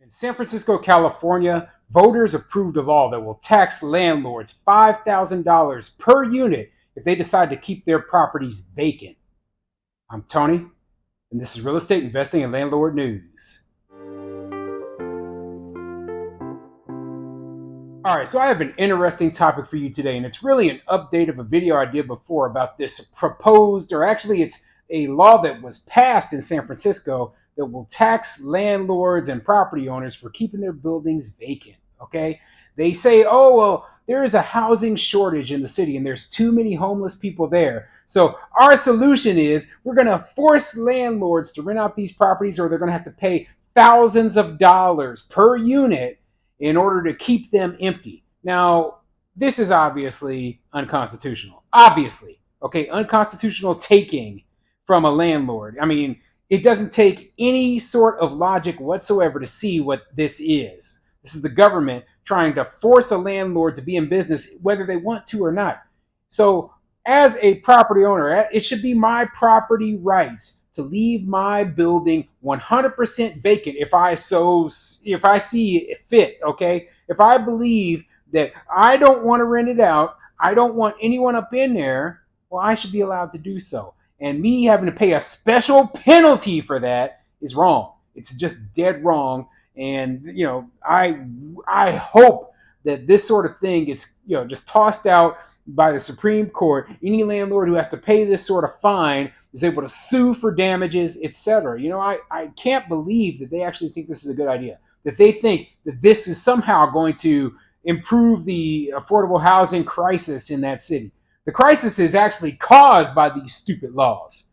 In San Francisco, California, voters approved a law that will tax landlords $5,000 per unit if they decide to keep their properties vacant. I'm Tony, and this is Real Estate Investing and Landlord News. All right, so I have an interesting topic for you today, and it's really an update of a video I did before about this proposed, or actually, it's a law that was passed in San Francisco that will tax landlords and property owners for keeping their buildings vacant. Okay, they say, oh, well, there is a housing shortage in the city, and there's too many homeless people there. So our solution is we're going to force landlords to rent out these properties, or they're going to have to pay thousands of dollars per unit in order to keep them empty. Now, this is obviously unconstitutional. Obviously, okay, unconstitutional taking from a landlord. I mean, it doesn't take any sort of logic whatsoever to see what this is. This is the government trying to force a landlord to be in business whether they want to or not. So, as a property owner, it should be my property rights to leave my building 100% vacant if I see it fit, okay? If I believe that I don't want to rent it out, I don't want anyone up in there, well, I should be allowed to do so. And me having to pay a special penalty for that is wrong. It's just dead wrong. And I hope that this sort of thing gets just tossed out by the Supreme Court. Any landlord who has to pay this sort of fine is able to sue for damages, etc. I can't believe that they actually think this is a good idea, that they think that this is somehow going to improve the affordable housing crisis in that city. The crisis is actually caused by these stupid laws.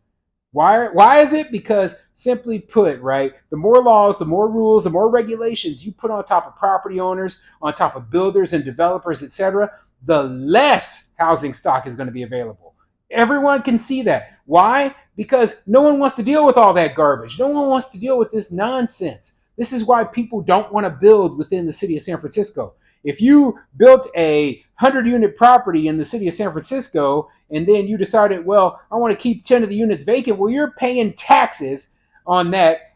Why is it? Because simply put, right, the more laws, the more rules, the more regulations you put on top of property owners, on top of builders and developers, etc., the less housing stock is going to be available. Everyone can see that. Why? Because no one wants to deal with all that garbage. No one wants to deal with this nonsense. This is why people don't want to build within the city of San Francisco. If you built a 100-unit property in the city of San Francisco and then you decided, well, I want to keep 10 of the units vacant, well, you're paying taxes on that,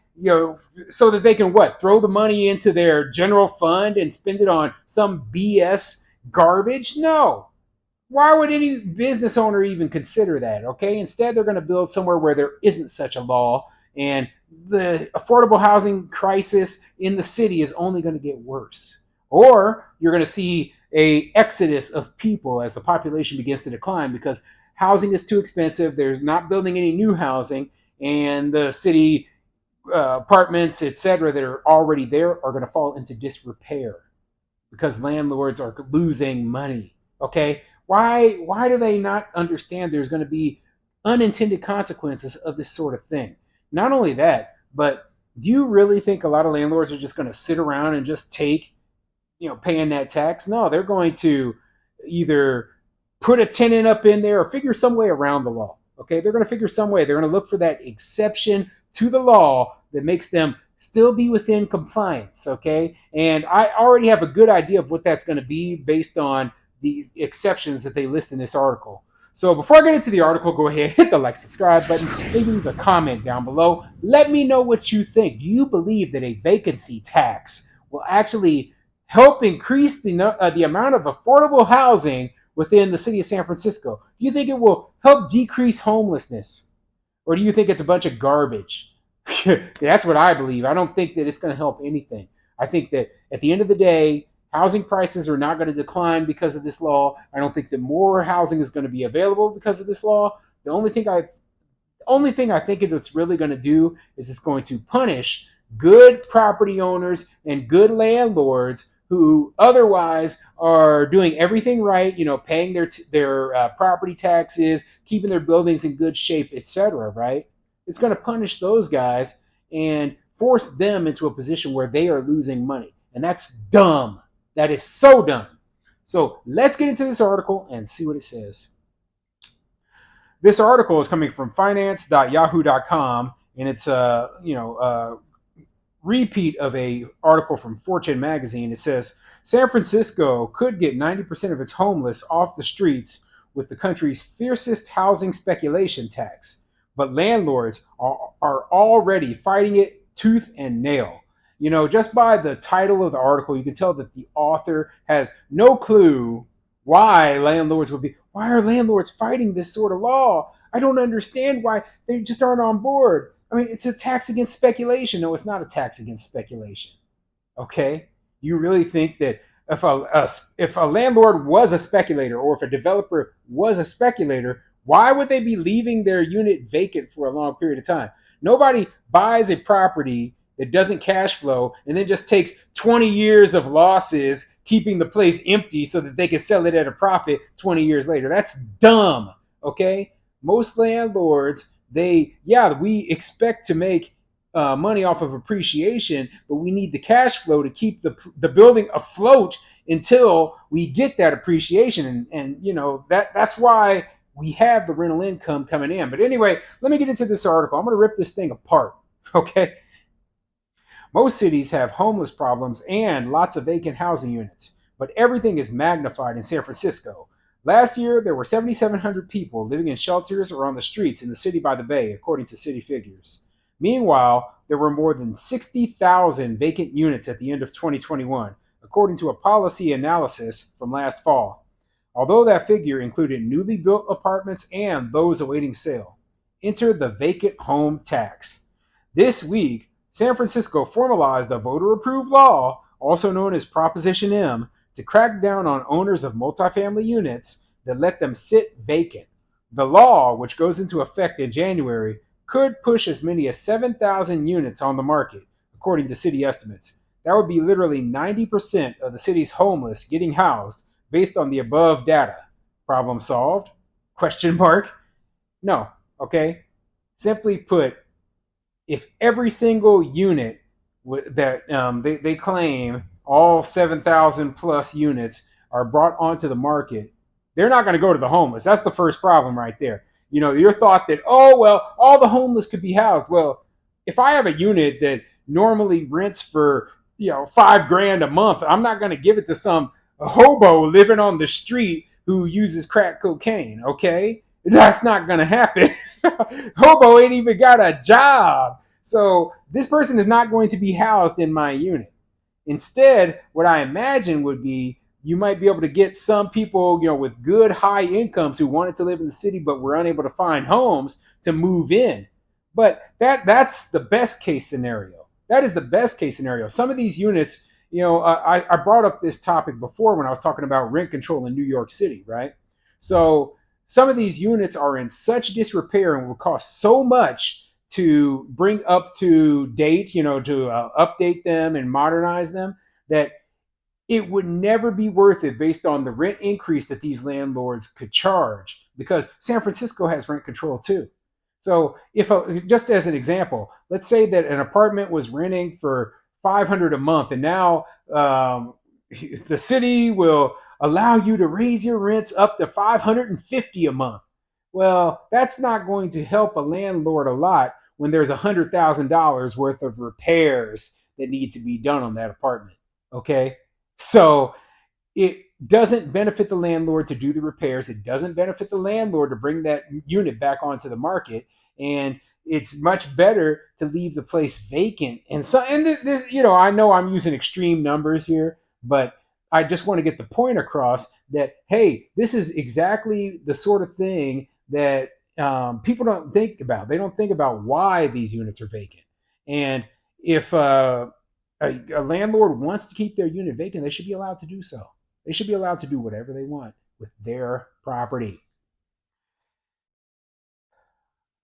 so that they can throw the money into their general fund and spend it on some BS garbage? No. Why would any business owner even consider that? Okay, instead they're going to build somewhere where there isn't such a law, and the affordable housing crisis in the city is only going to get worse. Or you're going to see a exodus of people as the population begins to decline because housing is too expensive. There's not building any new housing, and the city apartments, etc., that are already there are going to fall into disrepair because landlords are losing money. Okay, why do they not understand there's going to be unintended consequences of this sort of thing? Not only that, but do you really think a lot of landlords are just going to sit around and just take paying that tax? No, they're going to either put a tenant up in there or figure some way around the law. Okay, they're going to figure some way. They're going to look for that exception to the law that makes them still be within compliance. Okay, and I already have a good idea of what that's going to be based on the exceptions that they list in this article. So before I get into the article, go ahead, hit the like, subscribe button, maybe leave a comment down below. Let me know what you think. Do you believe that a vacancy tax will actually help increase the amount of affordable housing within the city of San Francisco? Do you think it will help decrease homelessness? Or do you think it's a bunch of garbage? That's what I believe. I don't think that it's going to help anything. I think that at the end of the day, housing prices are not going to decline because of this law. I don't think that more housing is going to be available because of this law. The only thing I think it's really going to do is it's going to punish good property owners and good landlords who otherwise are doing everything right, paying their property taxes, keeping their buildings in good shape, etc., right? It's going to punish those guys and force them into a position where they are losing money. And that's dumb. That is so dumb. So let's get into this article and see what it says. This article is coming from finance.yahoo.com, and it's a repeat of a article from Fortune magazine. It says San Francisco could get 90% of its homeless off the streets with the country's fiercest housing speculation tax, but landlords are already fighting it tooth and nail. Just by the title of the article, you can tell that the author has no clue why are landlords fighting this sort of law? I don't understand why they just aren't on board. I mean, it's a tax against speculation. No, it's not a tax against speculation. Okay? You really think that if a landlord was a speculator, or if a developer was a speculator, why would they be leaving their unit vacant for a long period of time? Nobody buys a property that doesn't cash flow and then just takes 20 years of losses keeping the place empty so that they can sell it at a profit 20 years later. That's dumb. Okay? Most landlords, we expect to make money off of appreciation, but we need the cash flow to keep the building afloat until we get that appreciation. And that's why we have the rental income coming in. But anyway, let me get into this article. I'm going to rip this thing apart. Okay. Most cities have homeless problems and lots of vacant housing units, but everything is magnified in San Francisco. Last year, there were 7,700 people living in shelters or on the streets in the city by the bay, according to city figures. Meanwhile, there were more than 60,000 vacant units at the end of 2021, according to a policy analysis from last fall, although that figure included newly built apartments and those awaiting sale. Enter the vacant home tax. This week, San Francisco formalized a voter-approved law, also known as Proposition M, to crack down on owners of multifamily units that let them sit vacant. The law, which goes into effect in January, could push as many as 7,000 units on the market, according to city estimates. That would be literally 90% of the city's homeless getting housed based on the above data. Problem solved? Question mark. No. Okay. Simply put, if every single unit that they claim, all 7,000 plus units, are brought onto the market, they're not going to go to the homeless. That's the first problem right there. Your thought that, oh, well, all the homeless could be housed. Well, if I have a unit that normally rents for, $5,000 a month, I'm not going to give it to some hobo living on the street who uses crack cocaine. Okay. That's not going to happen. Hobo ain't even got a job. So this person is not going to be housed in my unit. Instead, what I imagine would be, you might be able to get some people, with good high incomes who wanted to live in the city but were unable to find homes to move in. But that's the best case scenario. That is the best case scenario. Some of these units, I brought up this topic before when I was talking about rent control in New York City, right? So some of these units are in such disrepair and will cost so much to bring up to date, to update them and modernize them, that it would never be worth it based on the rent increase that these landlords could charge, because San Francisco has rent control too. So just as an example, let's say that an apartment was renting for 500 a month, and now the city will allow you to raise your rents up to 550 a month. Well, that's not going to help a landlord a lot when there's $100,000 worth of repairs that need to be done on that apartment. Okay. So it doesn't benefit the landlord to do the repairs. It doesn't benefit the landlord to bring that unit back onto the market. And it's much better to leave the place vacant. And this, I know I'm using extreme numbers here, but I just want to get the point across that, hey, this is exactly the sort of thing that people don't think about. They don't think about why these units are vacant. And if a landlord wants to keep their unit vacant, they should be allowed to do so. They should be allowed to do whatever they want with their property.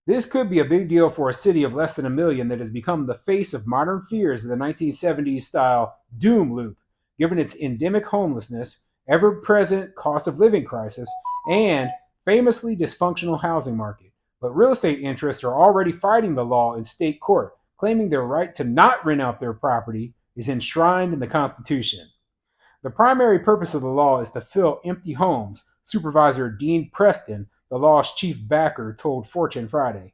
This could be a big deal for a city of less than a million that has become the face of modern fears of the 1970s style doom loop, given its endemic homelessness, ever present cost of living crisis, and famously dysfunctional housing market. But real estate interests are already fighting the law in state court, claiming their right to not rent out their property is enshrined in the Constitution. The primary purpose of the law is to fill empty homes, Supervisor Dean Preston, the law's chief backer, told Fortune Friday.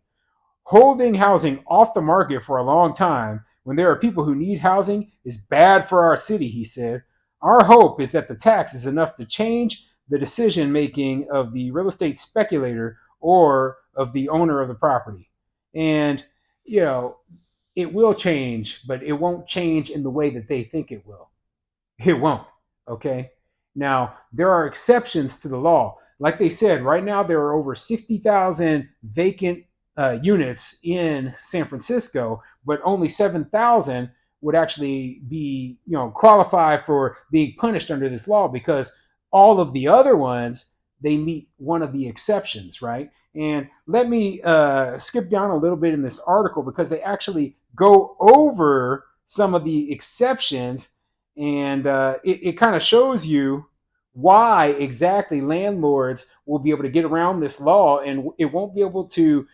Holding housing off the market for a long time when there are people who need housing is bad for our city, he said. Our hope is that the tax is enough to change the decision making of the real estate speculator or of the owner of the property. And, it will change, but it won't change in the way that they think it will. It won't. Okay. Now, there are exceptions to the law. Like they said, right now there are over 60,000 vacant units in San Francisco, but only 7,000 would actually be, qualify for being punished under this law because all of the other ones, they meet one of the exceptions, right? And let me skip down a little bit in this article because they actually go over some of the exceptions, and it kind of shows you why exactly landlords will be able to get around this law, and it won't be able to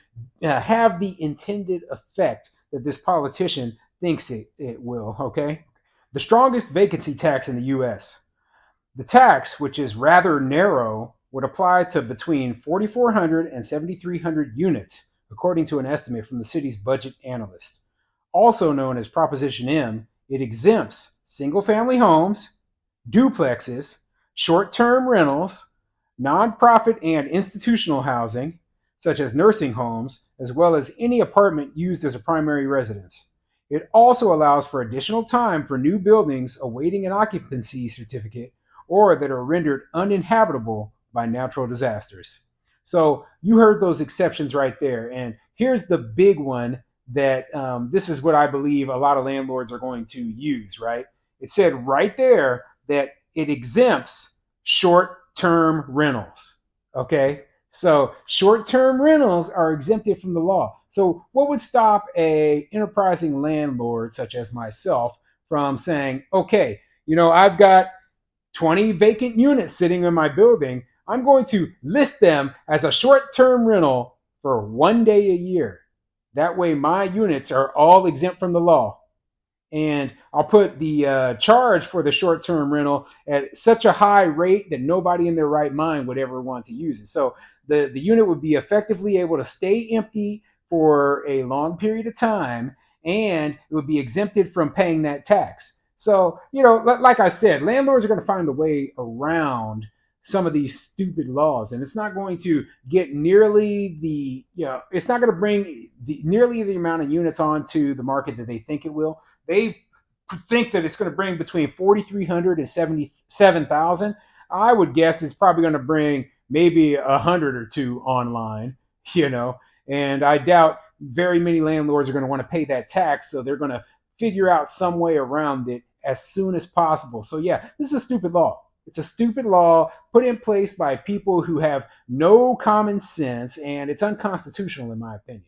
have the intended effect that this politician thinks it will. Okay. The strongest vacancy tax in the US. The tax, which is rather narrow, would apply to between 4,400 and 7,300 units, according to an estimate from the city's budget analyst. Also known as Proposition M, it exempts single family homes, duplexes, short term rentals, nonprofit and institutional housing, such as nursing homes, as well as any apartment used as a primary residence. It also allows for additional time for new buildings awaiting an occupancy certificate or that are rendered uninhabitable by natural disasters. So you heard those exceptions right there. And here's the big one that this is what I believe a lot of landlords are going to use, right? It said right there that it exempts short term rentals. Okay. So short term rentals are exempted from the law. So what would stop a enterprising landlord such as myself from saying, okay, I've got 20 vacant units sitting in my building. I'm going to list them as a short term rental for 1 day a year. That way, my units are all exempt from the law. And I'll put the charge for the short term rental at such a high rate that nobody in their right mind would ever want to use it. So the unit would be effectively able to stay empty for a long period of time, and it would be exempted from paying that tax. So, like I said, landlords are going to find a way around some of these stupid laws, and it's not going to get nearly it's not going to bring nearly the amount of units onto the market that they think it will. They think that it's going to bring between 4,300 and 77,000. I would guess it's probably going to bring maybe 100 or two online, you know, and I doubt very many landlords are going to want to pay that tax. So they're going to figure out some way around it as soon as possible. So, yeah, this is a stupid law. It's a stupid law put in place by people who have no common sense, and it's unconstitutional, in my opinion.